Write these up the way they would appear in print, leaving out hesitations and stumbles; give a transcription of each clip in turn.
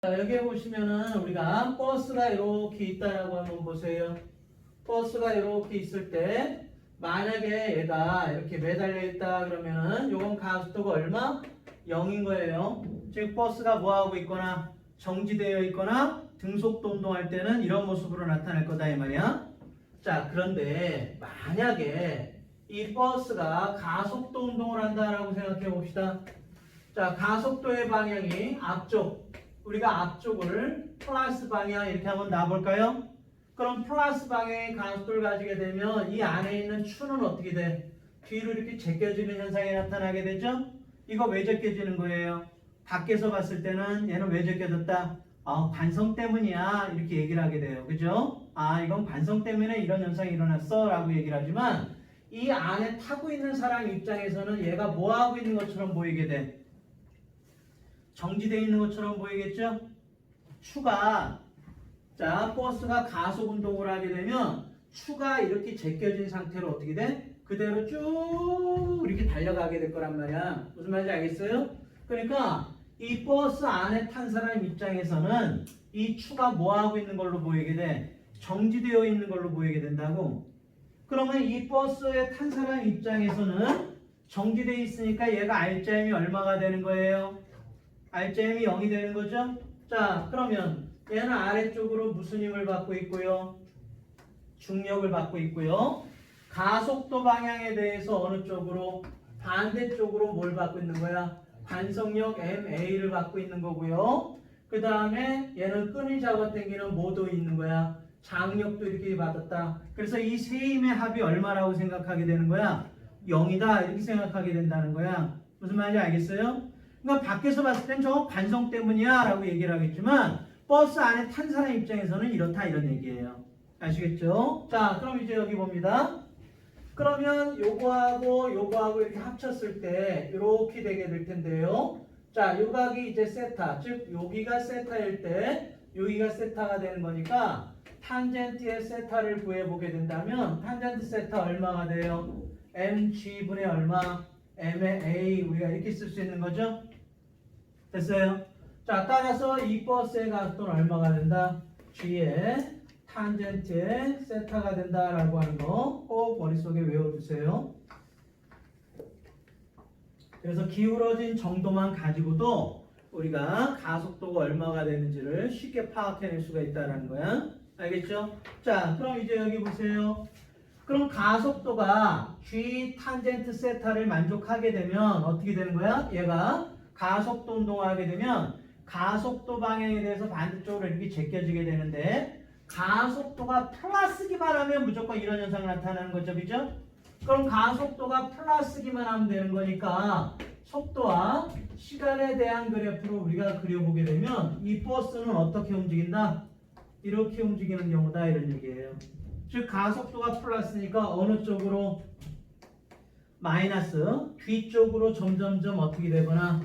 자, 여기에 보시면은 우리가 버스가 이렇게 있다라고 한번 보세요. 버스가 이렇게 있을 때 만약에 얘가 이렇게 매달려 있다 그러면은 요건 가속도가 얼마? 0인 거예요. 즉 버스가 뭐하고 있거나 정지되어 있거나 등속도 운동할 때는 이런 모습으로 나타날 거다 이 말이야. 자, 그런데 만약에 이 버스가 가속도 운동을 한다라고 생각해 봅시다. 자, 가속도의 방향이 앞쪽, 우리가 앞쪽을 플러스 방향 이렇게 한번 놔볼까요? 그럼 플러스 방향의 가속도를 가지게 되면 이 안에 있는 추는 어떻게 돼? 뒤로 이렇게 제껴지는 현상이 나타나게 되죠? 이거 왜 제껴지는 거예요? 밖에서 봤을 때는 얘는 왜 제껴졌다? 관성 때문이야 이렇게 얘기를 하게 돼요. 그죠? 이건 관성 때문에 이런 현상이 일어났어 라고 얘기를 하지만 이 안에 타고 있는 사람 입장에서는 얘가 뭐 하고 있는 것처럼 보이게 돼? 정지되어 있는 것처럼 보이겠죠? 추가, 자, 버스가 가속 운동을 하게 되면 추가 이렇게 제껴진 상태로 어떻게 돼? 그대로 쭉 이렇게 달려가게 될 거란 말이야. 무슨 말인지 알겠어요? 그러니까 이 버스 안에 탄 사람 입장에서는 이 추가 뭐 하고 있는 걸로 보이게 돼? 정지되어 있는 걸로 보이게 된다고. 그러면 이 버스에 탄 사람 입장에서는 정지되어 있으니까 얘가 RPM이 얼마가 되는 거예요? RPM이 0이 되는 거죠? 자, 그러면 얘는 아래쪽으로 무슨 힘을 받고 있고요? 중력을 받고 있고요. 가속도 방향에 대해서 어느 쪽으로? 반대쪽으로 뭘 받고 있는 거야? 관성력 MA를 받고 있는 거고요. 그 다음에 얘는 끈을 잡아당기는 뭐도 있는 거야? 장력도 이렇게 받았다. 그래서 이 세 힘의 합이 얼마라고 생각하게 되는 거야? 0이다 이렇게 생각하게 된다는 거야. 무슨 말인지 알겠어요? 그러니까 밖에서 봤을 땐 저거 관성 때문이야 라고 얘기를 하겠지만 버스 안에 탄 사람 입장에서는 이렇다 이런 얘기예요. 아시겠죠? 자, 그럼 이제 여기 봅니다. 그러면 요거하고 이렇게 합쳤을 때 이렇게 되게 될 텐데요. 자, 요 각이 이제 세타, 즉 여기가 세타일 때 여기가 세타가 되는 거니까 탄젠트의 세타를 구해보게 된다면 탄젠트 세타 얼마가 돼요? mg분의 얼마? m의 a 우리가 이렇게 쓸 수 있는 거죠? 됐어요? 자, 따라서 이 버스의 가속도는 얼마가 된다? g의 탄젠트의 세타가 된다라고 하는 거 꼭 머릿속에 외워두세요. 그래서 기울어진 정도만 가지고도 우리가 가속도가 얼마가 되는지를 쉽게 파악해낼 수가 있다는 거야. 알겠죠? 자, 그럼 이제 여기 보세요. 그럼 가속도가 G 탄젠트 세타를 만족하게 되면 어떻게 되는 거야? 얘가 가속도 운동을 하게 되면 가속도 방향에 대해서 반대쪽으로 이렇게 제껴지게 되는데 가속도가 플러스기만 하면 무조건 이런 현상이 나타나는 거죠. 그죠? 그럼 가속도가 플러스기만 하면 되는 거니까 속도와 시간에 대한 그래프를 우리가 그려보게 되면 이 버스는 어떻게 움직인다? 이렇게 움직이는 경우다 이런 얘기예요. 즉 가속도가 플러스니까 어느 쪽으로? 마이너스 뒤쪽으로 점점점 어떻게 되거나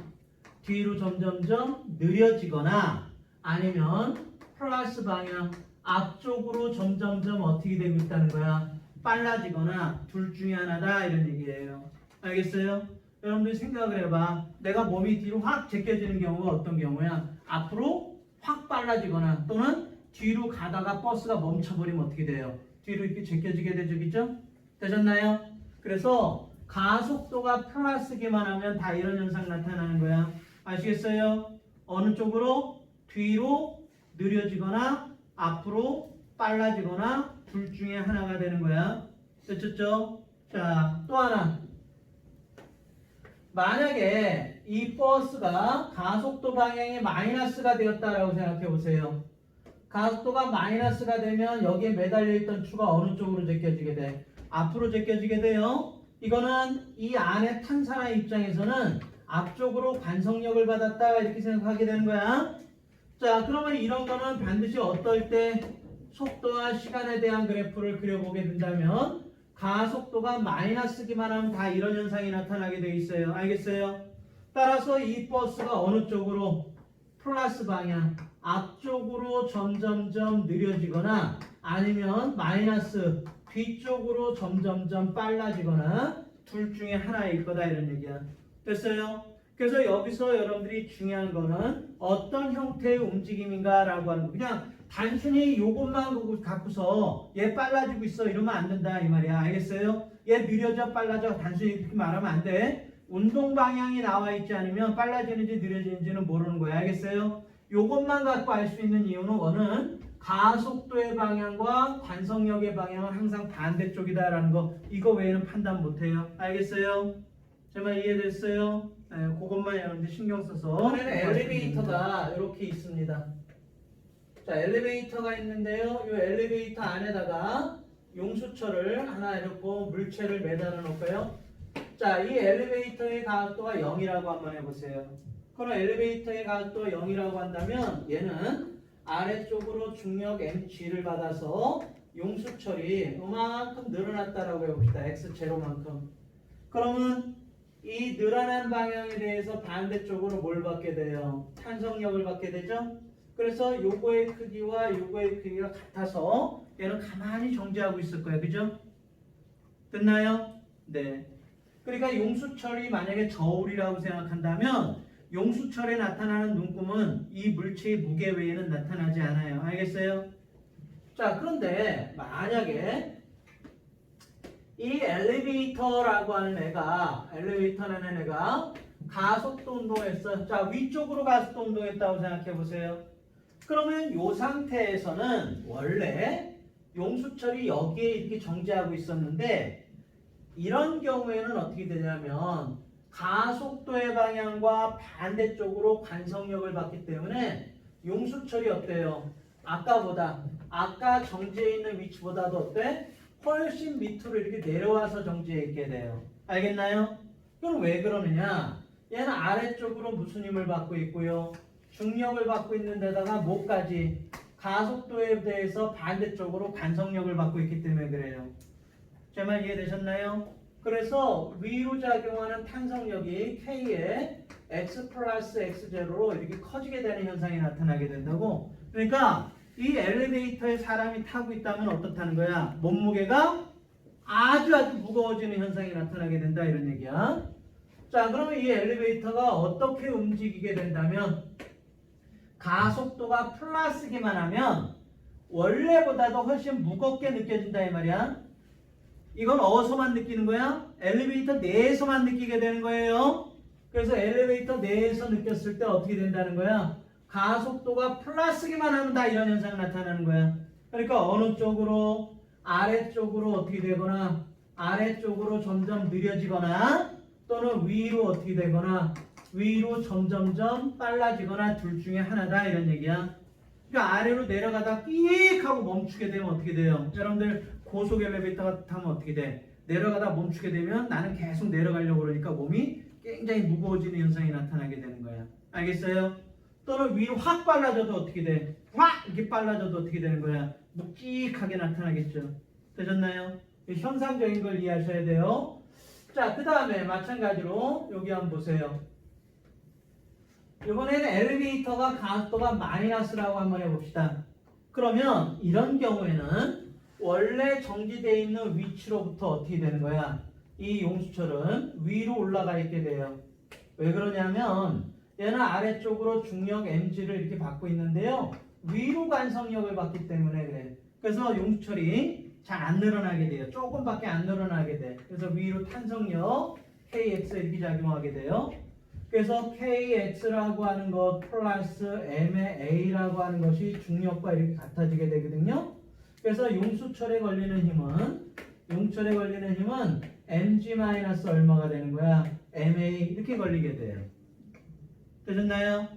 뒤로 점점점 느려지거나 아니면 플러스 방향 앞쪽으로 점점점 어떻게 되고 있다는 거야? 빨라지거나 둘 중에 하나다 이런 얘기예요. 알겠어요? 여러분들 생각을 해봐. 내가 몸이 뒤로 확 제껴지는 경우가 어떤 경우야? 앞으로 확 빨라지거나 또는 뒤로 가다가 버스가 멈춰버리면 어떻게 돼요? 뒤로 이렇게 제껴지게 되죠. 그죠? 되셨나요? 그래서 가속도가 플러스기만 하면 다 이런 현상 나타나는 거야. 아시겠어요? 어느 쪽으로? 뒤로 느려지거나 앞으로 빨라지거나 둘 중에 하나가 되는 거야. 됐죠? 자, 또 하나. 만약에 이 버스가 가속도 방향이 마이너스가 되었다라고 생각해 보세요. 가속도가 마이너스가 되면 여기에 매달려 있던 추가 어느 쪽으로 제껴지게 돼? 앞으로 제껴지게 돼요. 이거는 이 안에 탄 사람 입장에서는 앞쪽으로 관성력을 받았다 이렇게 생각하게 되는 거야. 자, 그러면 이런 거는 반드시 어떨 때 속도와 시간에 대한 그래프를 그려보게 된다면 가속도가 마이너스기만 하면 다 이런 현상이 나타나게 돼 있어요. 알겠어요? 따라서 이 버스가 어느 쪽으로? 플러스 방향 앞쪽으로 점점점 느려지거나 아니면 마이너스 뒤쪽으로 점점점 빨라지거나 둘 중에 하나일 거다 이런 얘기야. 됐어요? 그래서 여기서 여러분들이 중요한 거는 어떤 형태의 움직임인가라고 하는 거. 그냥 단순히 요것만 갖고서 얘 빨라지고 있어 이러면 안 된다 이 말이야. 알겠어요? 얘 느려져 빨라져 단순히 이렇게 말하면 안 돼. 운동 방향이 나와 있지 않으면 빨라지는지 느려지는지는 모르는 거야. 알겠어요? 요것만 갖고 알 수 있는 이유는 원은 가속도의 방향과 관성력의 방향은 항상 반대쪽이다라는 거. 이거 외에는 판단 못해요. 알겠어요? 제 말 이해됐어요? 네, 그것만 여러분들 신경 써서. 이번에는 엘리베이터가 이렇게 있습니다. 자, 엘리베이터가 있는데요. 이 엘리베이터 안에다가 용수철을 하나 이렇게 물체를 매달아 놓을까요? 자, 이 엘리베이터의 가속도가 0이라고 한번 해보세요. 그럼 엘리베이터의 가속도가 0이라고 한다면 얘는 아래쪽으로 중력 mg를 받아서 용수철이 요만큼 늘어났다라고 해봅시다. x0만큼. 그러면 이 늘어난 방향에 대해서 반대쪽으로 뭘 받게 돼요? 탄성력을 받게 되죠? 그래서 요거의 크기와 요거의 크기가 같아서 얘는 가만히 정지하고 있을 거예요. 그죠? 됐나요? 네. 그러니까 용수철이 만약에 저울이라고 생각한다면 용수철에 나타나는 눈금은 이 물체의 무게 외에는 나타나지 않아요. 알겠어요? 자, 그런데 만약에 이 엘리베이터라고 하는 엘리베이터라는 애가 가속도 운동했어. 자, 위쪽으로 가속도 운동했다고 생각해 보세요. 그러면 이 상태에서는 원래 용수철이 여기에 이렇게 정지하고 있었는데 이런 경우에는 어떻게 되냐면 가속도의 방향과 반대쪽으로 관성력을 받기 때문에 용수철이 어때요? 아까 정지해 있는 위치보다도 어때? 훨씬 밑으로 이렇게 내려와서 정지해 있게 돼요. 알겠나요? 그럼 왜 그러느냐? 얘는 아래쪽으로 무슨 힘을 받고 있고요? 중력을 받고 있는 데다가 뭐까지? 가속도에 대해서 반대쪽으로 관성력을 받고 있기 때문에 그래요. 제 말 이해되셨나요? 그래서 위로 작용하는 탄성력이 K의 X 플러스 X0로 이렇게 커지게 되는 현상이 나타나게 된다고. 그러니까 이 엘리베이터에 사람이 타고 있다면 어떻다는 거야? 몸무게가 아주 무거워지는 현상이 나타나게 된다 이런 얘기야. 자, 그러면 이 엘리베이터가 어떻게 움직이게 된다면 가속도가 플러스기만 하면 원래보다도 훨씬 무겁게 느껴진다 이 말이야. 이건 어디서만 느끼는 거야? 엘리베이터 내에서만 느끼게 되는 거예요. 그래서 엘리베이터 내에서 느꼈을 때 어떻게 된다는 거야? 가속도가 플러스기만 하면 다 이런 현상이 나타나는 거야. 그러니까 어느 쪽으로? 아래쪽으로 어떻게 되거나 아래쪽으로 점점 느려지거나 또는 위로 어떻게 되거나 위로 점점점 빨라지거나 둘 중에 하나다 이런 얘기야. 그러니까 아래로 내려가다 삑 하고 멈추게 되면 어떻게 돼요? 여러분들 고속 엘리베이터 타면 어떻게 돼? 내려가다 멈추게 되면 나는 계속 내려가려고 그러니까 몸이 굉장히 무거워지는 현상이 나타나게 되는 거야. 알겠어요? 또는 위로 확 빨라져도 어떻게 돼? 확 이렇게 빨라져도 어떻게 되는 거야? 묵직하게 나타나겠죠. 되셨나요? 현상적인 걸 이해하셔야 돼요. 자, 그 다음에 마찬가지로 여기 한번 보세요. 이번에는 엘리베이터가 가속도가 마이너스라고 한번 해봅시다. 그러면 이런 경우에는 원래 정지되어 있는 위치로부터 어떻게 되는 거야? 이 용수철은 위로 올라가 있게 돼요. 왜 그러냐면 얘는 아래쪽으로 중력 mg를 이렇게 받고 있는데요. 위로 관성력을 받기 때문에 그래. 그래서 용수철이 잘 안 늘어나게 돼요. 조금밖에 안 늘어나게 돼. 그래서 위로 탄성력 kx 이렇게 작용하게 돼요. 그래서 kx라고 하는 것 플러스 m의 a라고 하는 것이 중력과 이렇게 같아지게 되거든요. 그래서 용수철에 걸리는 힘은 mg 마이너스 얼마가 되는 거야? ma 이렇게 걸리게 돼요. 되셨나요?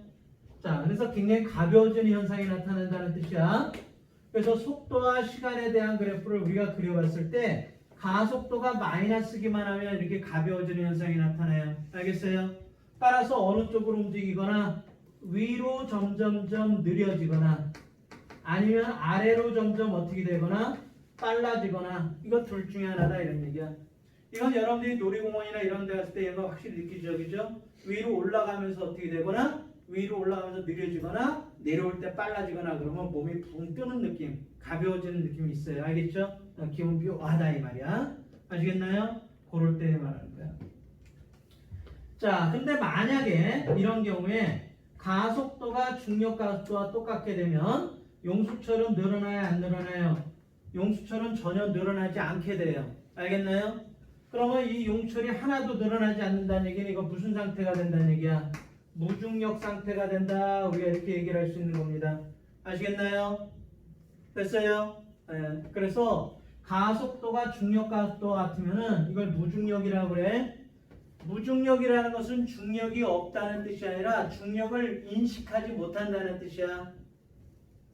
자, 그래서 굉장히 가벼워지는 현상이 나타난다는 뜻이야. 그래서 속도와 시간에 대한 그래프를 우리가 그려봤을 때 가속도가 마이너스기만 하면 이렇게 가벼워지는 현상이 나타나요. 알겠어요? 따라서 어느 쪽으로 움직이거나 위로 점점점 느려지거나 아니면 아래로 점점 어떻게 되거나 빨라지거나 이거 둘 중에 하나다 이런 얘기야. 이건 여러분들이 놀이공원이나 이런 데 갔을 때 얘가 확실히 느끼죠. 그죠? 위로 올라가면서 어떻게 되거나 위로 올라가면서 느려지거나 내려올 때 빨라지거나 그러면 몸이 붕 뜨는 느낌, 가벼워지는 느낌이 있어요. 알겠죠? 기분 묘하다 이 말이야. 아시겠나요? 그럴 때 말하는 거야. 자, 근데 만약에 이런 경우에 가속도가 중력 가속도와 똑같게 되면 용수철은 늘어나요, 안 늘어나요? 용수철은 전혀 늘어나지 않게 돼요. 알겠나요? 그러면 이 용철이 하나도 늘어나지 않는다는 얘기는 이거 무슨 상태가 된다는 얘기야? 무중력 상태가 된다. 우리가 이렇게 얘기를 할 수 있는 겁니다. 아시겠나요? 됐어요? 네. 그래서 가속도가 중력 가속도 같으면은 이걸 무중력이라고 그래. 무중력이라는 것은 중력이 없다는 뜻이 아니라 중력을 인식하지 못한다는 뜻이야.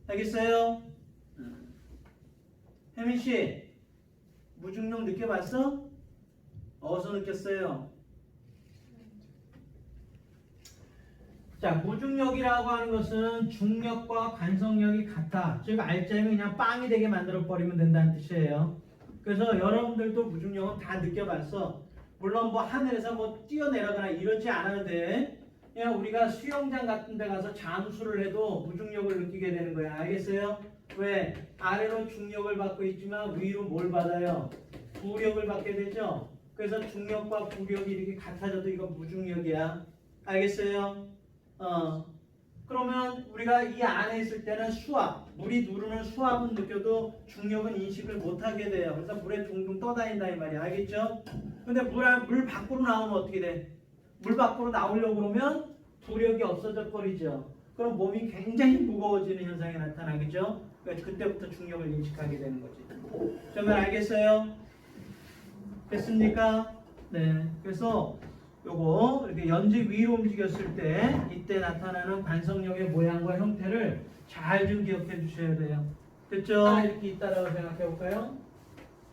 알겠어요? 혜민 씨, 무중력 느껴봤어? 어디서 느꼈어요? 자, 무중력이라고 하는 것은 중력과 관성력이 같아. 즉 알짜면 그냥 빵이 되게 만들어 버리면 된다는 뜻이에요. 그래서 여러분들도 무중력은 다 느껴봤어. 물론 뭐 하늘에서 뭐 뛰어내려거나 이러지 않아도 돼. 그냥 우리가 수영장 같은 데 가서 잠수를 해도 무중력을 느끼게 되는 거야. 알겠어요? 왜? 아래로 중력을 받고 있지만 위로 뭘 받아요? 부력을 받게 되죠? 그래서 중력과 부력이 이렇게 같아져도 이건 무중력이야. 알겠어요? 그러면 우리가 이 안에 있을 때는 수압, 물이 누르는 수압은 느껴도 중력은 인식을 못하게 돼요. 그래서 물에 둥둥 떠다닌다 이 말이야. 알겠죠? 근데 물 밖으로 나오면 어떻게 돼? 물 밖으로 나오려고 그러면 부력이 없어져 버리죠. 그럼 몸이 굉장히 무거워지는 현상이 나타나겠죠? 그러니까 그때부터 중력을 인식하게 되는 거지. 정말 알겠어요? 됐습니까? 네. 그래서 요거 이렇게 연지 위로 움직였을 때 이때 나타나는 관성력의 모양과 형태를 잘 좀 기억해 주셔야 돼요. 됐죠? 이렇게 있다라고 생각해 볼까요?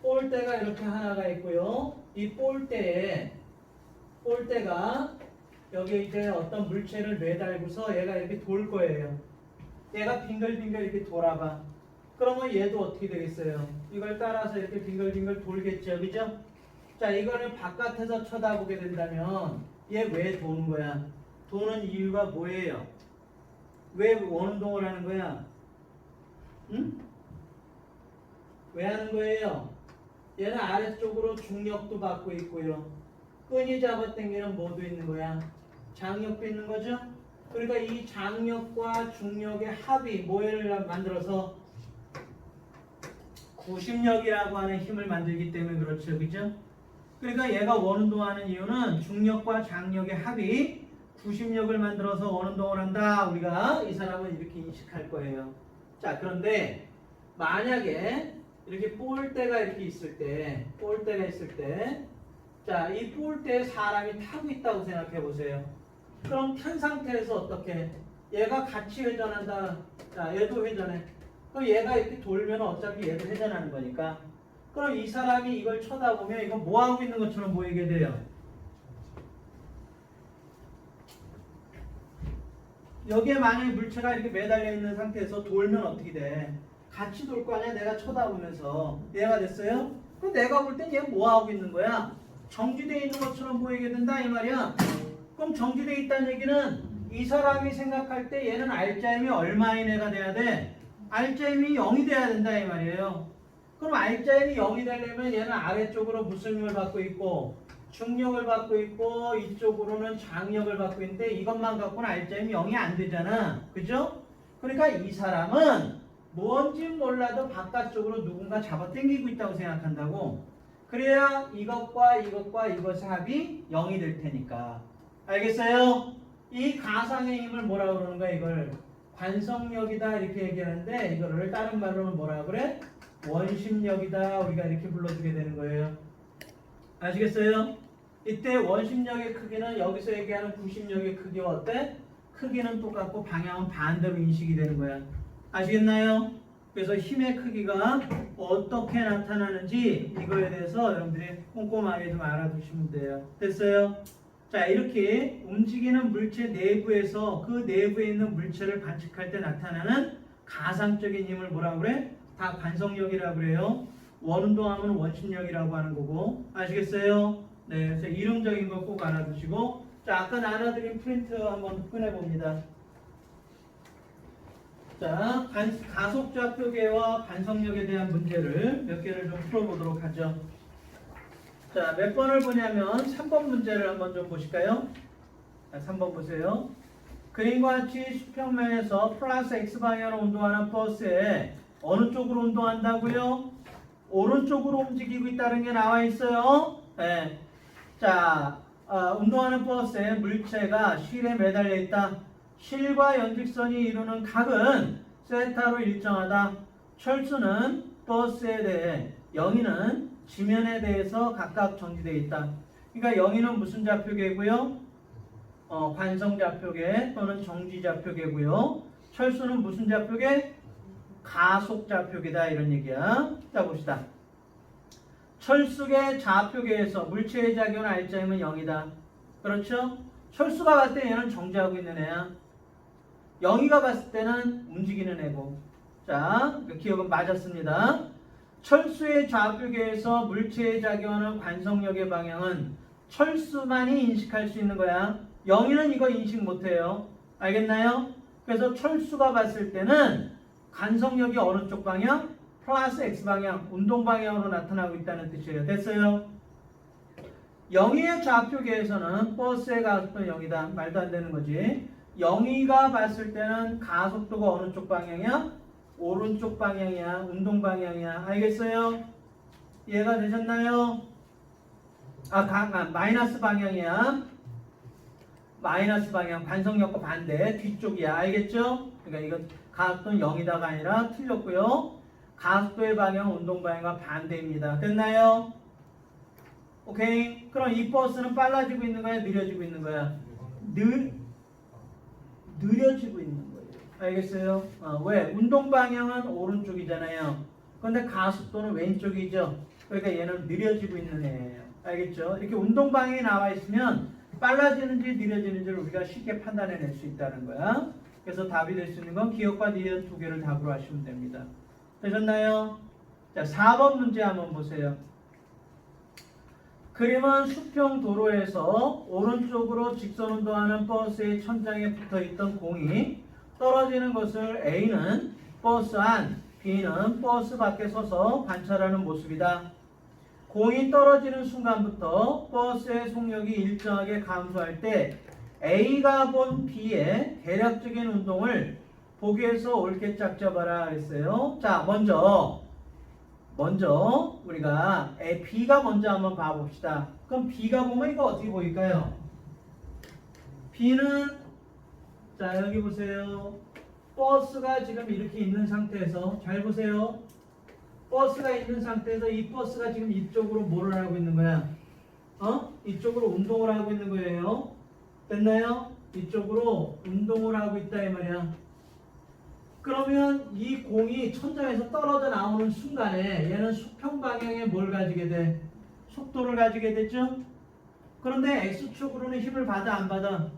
볼대가 이렇게 하나가 있고요. 이 볼대가 여기 이제 어떤 물체를 매달고서 얘가 이렇게 돌 거예요. 얘가 빙글빙글 이렇게 돌아봐. 그러면 얘도 어떻게 되겠어요? 이걸 따라서 이렇게 빙글빙글 돌겠죠, 그죠? 자, 이거를 바깥에서 쳐다보게 된다면 얘 왜 도는 거야? 도는 이유가 뭐예요? 왜 원운동을 하는 거야? 응? 왜 하는 거예요? 얘는 아래쪽으로 중력도 받고 있고요. 끈이 잡아당기는 뭐도 있는 거야? 장력도 있는 거죠? 그러니까 이 장력과 중력의 합이 뭐를 만들어서 구심력이라고 하는 힘을 만들기 때문에 그렇죠, 그죠? 그러니까 얘가 원운동하는 이유는 중력과 장력의 합이 구심력을 만들어서 원운동을 한다. 우리가 이 사람은 이렇게 인식할 거예요. 자, 그런데 만약에 이렇게 볼대가 이렇게 있을 때, 자, 이 볼대에 사람이 타고 있다고 생각해 보세요. 그럼 탄 상태에서 어떻게? 얘가 같이 회전한다. 자, 얘도 회전해. 그럼 얘가 이렇게 돌면 어차피 얘도 회전하는 거니까. 그럼 이 사람이 이걸 쳐다보면 이거 뭐 하고 있는 것처럼 보이게 돼요. 여기에 만약에 물체가 이렇게 매달려 있는 상태에서 돌면 어떻게 돼? 같이 돌 거 아니야? 내가 쳐다보면서. 얘가 됐어요? 그럼 내가 볼 땐 얘 뭐 하고 있는 거야? 정지되어 있는 것처럼 보이게 된다 이 말이야. 그럼 정지되어 있다는 얘기는 이 사람이 생각할 때 얘는 알짜임이 얼마인 애가 돼야 돼? 알짜임이 0이 돼야 된다 이 말이에요. 그럼 알짜임이 0이 되려면 얘는 아래쪽으로 무슨 힘을 받고 있고 중력을 받고 있고 이쪽으로는 장력을 받고 있는데 이것만 갖고는 알짜임이 0이 안 되잖아. 그죠? 그러니까 이 사람은 뭔지 몰라도 바깥쪽으로 누군가 잡아당기고 있다고 생각한다고. 그래야 이것과 이것의 합이 0이 될 테니까. 알겠어요? 이 가상의 힘을 뭐라 그러는 거야? 이걸 관성력이다 이렇게 얘기하는데 이거를 다른 말로는 뭐라 그래? 원심력이다. 우리가 이렇게 불러주게 되는 거예요. 아시겠어요? 이때 원심력의 크기는 여기서 얘기하는 구심력의 크기와 어때? 크기는 똑같고 방향은 반대로 인식이 되는 거야. 아시겠나요? 그래서 힘의 크기가 어떻게 나타나는지 이거에 대해서 여러분들이 꼼꼼하게 좀 알아두시면 돼요. 됐어요? 자, 이렇게 움직이는 물체 내부에서 그 내부에 있는 물체를 관측할 때 나타나는 가상적인 힘을 뭐라고 그래? 다 관성력이라고 그래요. 원운동하면 원심력이라고 하는 거고. 아시겠어요? 네, 그래서 이론적인 거 꼭 알아두시고. 자, 아까 나눠드린 프린트 한번 꺼내봅니다. 자, 가속좌표계와 관성력에 대한 문제를 몇 개를 좀 풀어보도록 하죠. 자, 몇 번을 보냐면 3번 문제를 한번 좀 보실까요? 자, 3번 보세요. 그림과 같이 수평면에서 플러스 X방향으로 운동하는 버스에 어느 쪽으로 운동한다고요? 오른쪽으로 움직이고 있다는 게 나와 있어요. 네. 자, 운동하는 버스에 물체가 실에 매달려 있다. 실과 연직선이 이루는 각은 세타로 일정하다. 철수는 버스에 대해, 영희는 지면에 대해서 각각 정지되어 있다. 그러니까 영희는 무슨 좌표계고요? 관성 좌표계 또는 정지 좌표계고요. 철수는 무슨 좌표계? 가속 좌표계다 이런 얘기야. 자 봅시다. 철수계 좌표계에서 물체의 작용은 R자이면 0이다. 그렇죠? 철수가 봤을 때 얘는 정지하고 있는 애야. 영희가 봤을 때는 움직이는 애고. 자, 그 기억은 맞았습니다. 철수의 좌표계에서 물체에 작용하는 관성력의 방향은 철수만이 인식할 수 있는 거야. 영희는 이거 인식 못해요. 알겠나요? 그래서 철수가 봤을 때는 관성력이 어느 쪽 방향? 플러스 X방향, 운동방향으로 나타나고 있다는 뜻이에요. 됐어요? 영희의 좌표계에서는 버스의 가속도는 0이다. 말도 안 되는 거지. 영희가 봤을 때는 가속도가 어느 쪽 방향이야? 오른쪽 방향이야. 운동 방향이야. 알겠어요? 이해가 되셨나요? 마이너스 방향이야. 마이너스 방향, 관성력과 반대, 뒤쪽이야. 알겠죠? 그러니까 이거 가속도는 0이다가 아니라 틀렸고요. 가속도의 방향은 운동 방향과 반대입니다. 됐나요? 오케이. 그럼 이 버스는 빨라지고 있는 거야? 느려지고 있는 거야? 느려지고 있는 거예요. 알겠어요? 왜? 운동 방향은 오른쪽이잖아요. 그런데 가속도는 왼쪽이죠. 그러니까 얘는 느려지고 있는 애예요. 알겠죠? 이렇게 운동 방향이 나와 있으면 빨라지는지 느려지는지를 우리가 쉽게 판단해낼 수 있다는 거야. 그래서 답이 될 수 있는 건 기억과 니은 두 개를 답으로 하시면 됩니다. 되셨나요? 자, 4번 문제 한번 보세요. 그림은 수평 도로에서 오른쪽으로 직선 운동하는 버스의 천장에 붙어있던 공이 떨어지는 것을 A는 버스 안, B는 버스 밖에 서서 관찰하는 모습이다. 공이 떨어지는 순간부터 버스의 속력이 일정하게 감소할 때 A가 본 B의 대략적인 운동을 보기에서 옳게 짝잡아라 그랬어요. 자, 먼저 우리가 B가 먼저 한번 봐봅시다. 그럼 B가 보면 이거 어떻게 보일까요? B는 자 여기 보세요. 버스가 지금 이렇게 있는 상태에서 잘 보세요. 버스가 있는 상태에서 이 버스가 지금 이쪽으로 뭐를 하고 있는 거야? 이쪽으로 운동을 하고 있는 거예요. 됐나요? 이쪽으로 운동을 하고 있다 이 말이야. 그러면 이 공이 천장에서 떨어져 나오는 순간에 얘는 수평 방향에 뭘 가지게 돼? 속도를 가지게 되죠? 그런데 X축으로는 힘을 받아 안 받아?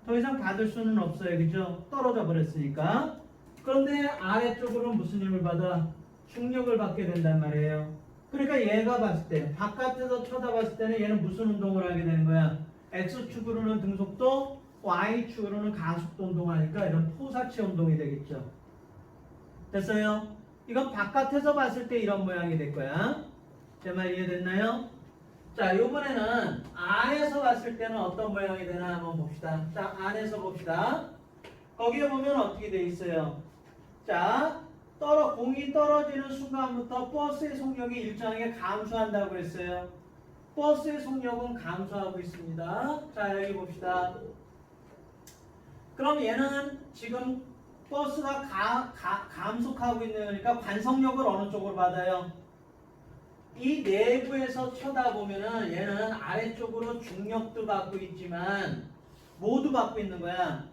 더 이상 받을 수는 없어요. 그죠? 떨어져 버렸으니까. 그런데 아래쪽으로는 무슨 힘을 받아? 중력을 받게 된단 말이에요. 그러니까 얘가 봤을 때 바깥에서 쳐다봤을 때는 얘는 무슨 운동을 하게 되는 거야? X축으로는 등속도, Y축으로는 가속도 운동하니까 이런 포사체 운동이 되겠죠. 됐어요? 이건 바깥에서 봤을 때 이런 모양이 될 거야. 제 말 이해됐나요? 자, 이번에는 안에서 봤을 때는 어떤 모양이 되나 한번 봅시다. 자, 안에서 봅시다. 거기에 보면 어떻게 돼 있어요? 자, 공이 떨어지는 순간부터 버스의 속력이 일정하게 감소한다고 했어요. 버스의 속력은 감소하고 있습니다. 자, 여기 봅시다. 그럼 얘는 지금 버스가 감속하고 있는 거니까 관성력을 어느 쪽으로 받아요? 이 내부에서 쳐다보면은 얘는 아래쪽으로 중력도 받고 있지만 모두 받고 있는 거야.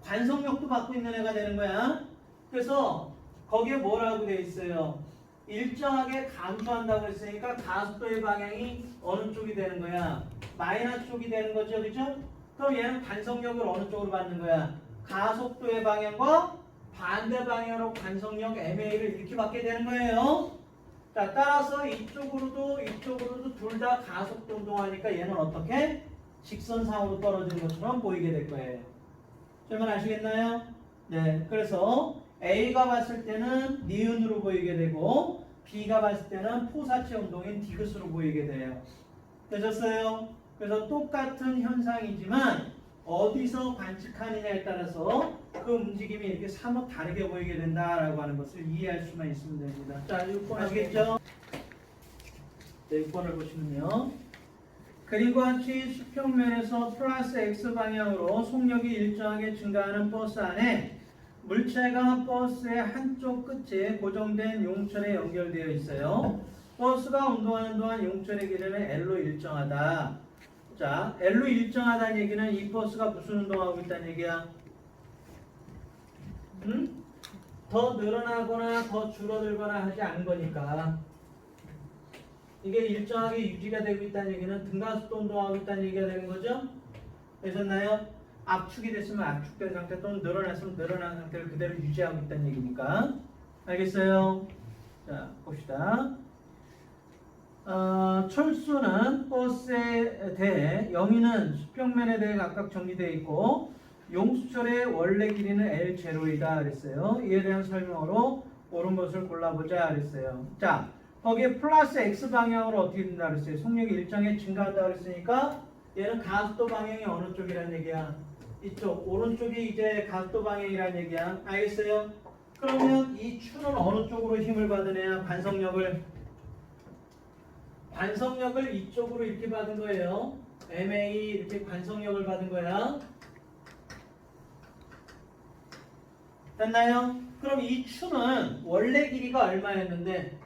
관성력도 받고 있는 애가 되는 거야. 그래서 거기에 뭐라고 되어 있어요? 일정하게 감소한다고 했으니까 가속도의 방향이 어느 쪽이 되는 거야? 마이너스 쪽이 되는 거죠. 그죠? 그럼 얘는 관성력을 어느 쪽으로 받는 거야? 가속도의 방향과 반대 방향으로 관성력 MA를 이렇게 받게 되는 거예요. 자, 따라서 이쪽으로도 둘 다 가속도 운동하니까 얘는 어떻게? 직선상으로 떨어지는 것처럼 보이게 될 거예요. 설명 아시겠나요? 네, 그래서 A가 봤을 때는 니은으로 보이게 되고 B가 봤을 때는 포사체 운동인 디귿으로 보이게 돼요. 되셨어요? 그래서 똑같은 현상이지만 어디서 관측하느냐에 따라서 그 움직임이 이렇게 사뭇 다르게 보이게 된다라고 하는 것을 이해할 수만 있으면 됩니다. 자, 6번 아시겠죠? 네, 6번을 보시면요. 그림과 같이 수평면에서 플러스 X방향으로 속력이 일정하게 증가하는 버스 안에 물체가 버스의 한쪽 끝에 고정된 용철에 연결되어 있어요. 버스가 운동하는 동안 용철의 길이는 L로 일정하다. 자, L로 일정하다는 얘기는 이 버스가 무슨 운동하고 있다는 얘기야? 더 늘어나거나 더 줄어들거나 하지 않은 거니까. 이게 일정하게 유지가 되고 있다는 얘기는 등가속도 운동하고 있다는 얘기가 되는 거죠? 되셨나요? 압축이 됐으면 압축된 상태 또는 늘어났으면 늘어난 상태를 그대로 유지하고 있다는 얘기니까. 알겠어요? 자, 봅시다. 철수는 버스에 대해 영위는 수평면에 대해 각각 정리되어 있고 용수철의 원래 길이는 L0이다 그랬어요. 이에 대한 설명으로 옳은 것을 골라보자 그랬어요. 자, 거기에 플러스 X 방향으로 어떻게 된다 그랬어요? 속력이 일정에 증가한다 그랬으니까 얘는 가속도 방향이 어느 쪽이란 얘기야? 이쪽, 오른쪽이 이제 가속도 방향이란 얘기야. 알겠어요? 그러면 이 추는 어느 쪽으로 힘을 받은 애야? 관성력을 이쪽으로 이렇게 받은 거예요. MA 이렇게 관성력을 받은 거야. 됐나요? 그럼 이 추는 원래 길이가 얼마였는데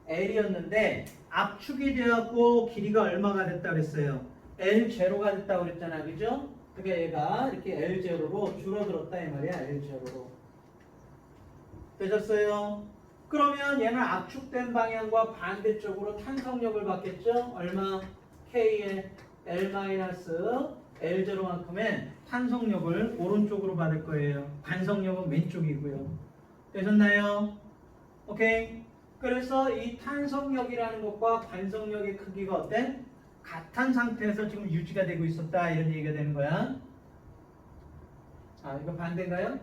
L이었는데 압축이 되었고 길이가 얼마가 됐다 그랬어요? L0가 됐다 그랬잖아. 그죠? 그러니까 얘가 이렇게 L0로 줄어들었다 이 말이야. L0로. 되셨어요? 그러면 얘는 압축된 방향과 반대쪽으로 탄성력을 받겠죠? 얼마? K의 L-L0만큼의 탄성력을 오른쪽으로 받을 거예요. 관성력은 왼쪽이고요. 되셨나요? 오케이? 그래서 이 탄성력이라는 것과 관성력의 크기가 어때? 같은 상태에서 지금 유지가 되고 있었다 이런 얘기가 되는 거야. 아, 이거 반대인가요?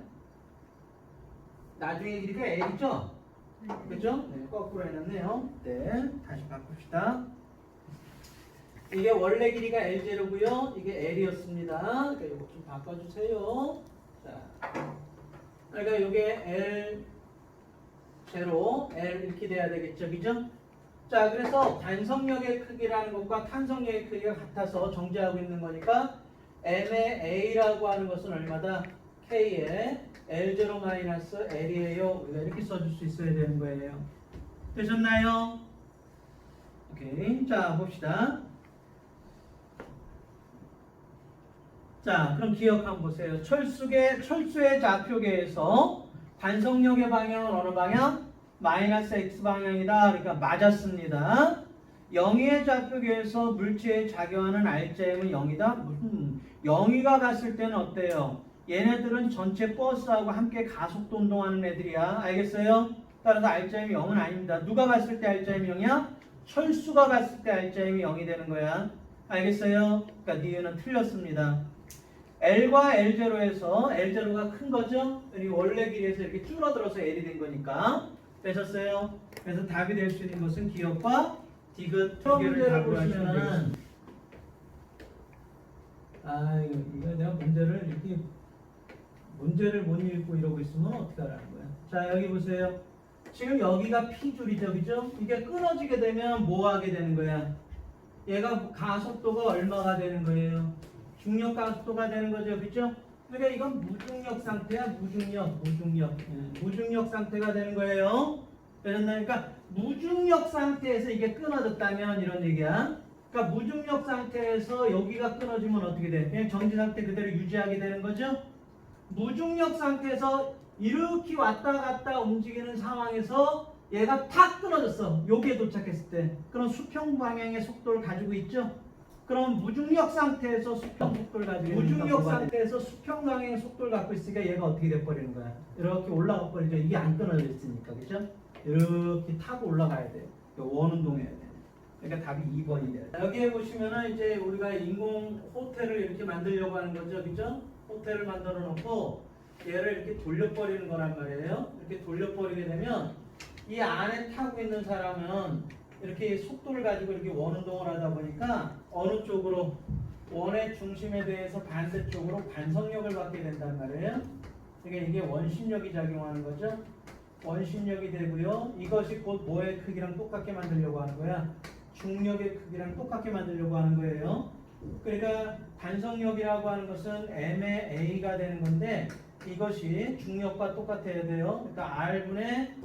나중에 길이가 L이죠? 그죠? 네, 거꾸로 해놨네요. 네, 다시 바꿉시다. 이게 원래 길이가 L0고요. 이게 L이었습니다. 그러니까 이거 좀 바꿔주세요. 자, 그러니까 이게 L0, L 이렇게 돼야 되겠죠, 그죠? 자, 그래서 관성력의 크기라는 것과 탄성력의 크기가 같아서 정지하고 있는 거니까 M의 A라고 하는 것은 얼마다? K의 L0-L이에요. 우리가 이렇게 써줄 수 있어야 되는 거예요. 되셨나요? 오케이. 자, 봅시다. 자, 그럼 기억 한번 보세요. 철수의 좌표계에서 관성력의 방향은 어느 방향? 마이너스 X 방향이다. 그러니까 맞았습니다. 영위의 좌표계에서 물체에 작용하는 R자임은 0이다? 0이가 갔을 때는 어때요? 얘네들은 전체 버스하고 함께 가속도 운동하는 애들이야. 알겠어요? 따라서 R자임이 0은 아닙니다. 누가 갔을 때 R자임이 0이야? 철수가 갔을 때 R자임이 0이 되는 거야. 알겠어요? 그러니까 니은은 틀렸습니다. L과 L0에서 L0가 큰 거죠? 그리고 원래 길이에서 이렇게 줄어들어서 L이 된 거니까. 되셨어요? 그래서 답이 될 수 있는 것은 기억과 디귿 두 개를 답으로 하시면 되겠습니다. 이거 내가 문제를 못 읽고 이러고 있으면 어떡하라는 거야. 자, 여기 보세요. 지금 여기가 P줄이죠, 그죠? 이게 끊어지게 되면 뭐 하게 되는 거야? 얘가 가속도가 얼마가 되는 거예요? 중력 가속도가 되는 거죠, 그죠? 그러니까 이건 무중력 상태야, 무중력 상태가 되는 거예요. 그러니까 무중력 상태에서 이게 끊어졌다면 이런 얘기야. 그러니까 무중력 상태에서 여기가 끊어지면 어떻게 돼? 그냥 정지 상태 그대로 유지하게 되는 거죠? 무중력 상태에서 이렇게 왔다 갔다 움직이는 상황에서 얘가 탁 끊어졌어. 여기에 도착했을 때. 그럼 수평 방향의 속도를 가지고 있죠? 그럼 무중력 상태에서 수평 속도를 가지고 무중력 상태에서 수평 방향의 속도를 갖고 있으니까 얘가 어떻게 돼버리는 거야? 이렇게 올라가 버리죠. 이게 안 끊어져 있으니까, 그죠? 이렇게 타고 올라가야 돼요. 원운동해야 돼. 그러니까 답이 2번이 돼요. 여기에 보시면은 이제 우리가 인공 호텔을 이렇게 만들려고 하는 거죠, 그죠? 호텔을 만들어 놓고 얘를 이렇게 돌려버리는 거란 말이에요. 이렇게 돌려버리게 되면 이 안에 타고 있는 사람은 이렇게 속도를 가지고 이렇게 원운동을 하다 보니까 어느 쪽으로 원의 중심에 대해서 반대쪽으로 반성력을 받게 된단 말이에요. 그러니까 이게 원심력이 작용하는 거죠. 원심력이 되고요. 이것이 곧 뭐의 크기랑 똑같게 만들려고 하는 거야? 중력의 크기랑 똑같게 만들려고 하는 거예요. 그러니까 반성력이라고 하는 것은 m의 a가 되는 건데 이것이 중력과 똑같아야 돼요. 그러니까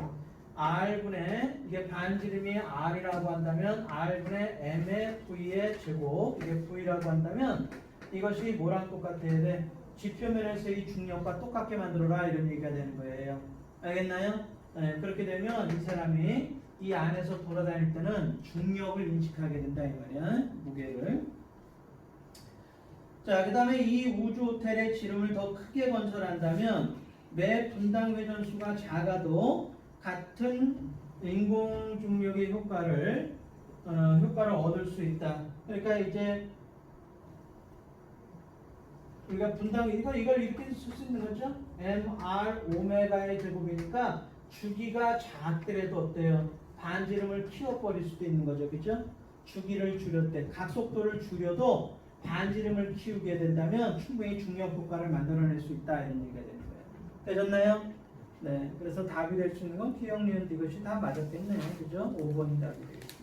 R분의 이게 반지름이 R이라고 한다면 R분의 M의 V의 제곱 이게 V라고 한다면 이것이 뭐랑 똑같아야 돼? 지표면에서 이 중력과 똑같게 만들어라 이런 얘기가 되는 거예요. 알겠나요? 네, 그렇게 되면 이 사람이 이 안에서 돌아다닐 때는 중력을 인식하게 된다 이 말이야. 무게를. 자, 그 다음에 이 우주 호텔의 지름을 더 크게 건설한다면 매 분당 회전수가 작아도 같은 인공 중력의 효과를 얻을 수 있다. 그러니까 이제 우리가 분당 이걸 이렇게 쓸 수 있는 거죠. mr 오메가의 제곱이니까 주기가 작더라도 어때요? 반지름을 키워버릴 수도 있는 거죠, 그죠? 주기를 줄였대 각속도를 줄여도 반지름을 키우게 된다면 충분히 중력 효과를 만들어낼 수 있다 이런 얘기가 되는 거예요. 되셨나요? 네, 그래서 답이 될 수 있는 건 T형, 니은 이것이 다 맞았겠네요. 그죠? 5번이 답이 되겠죠.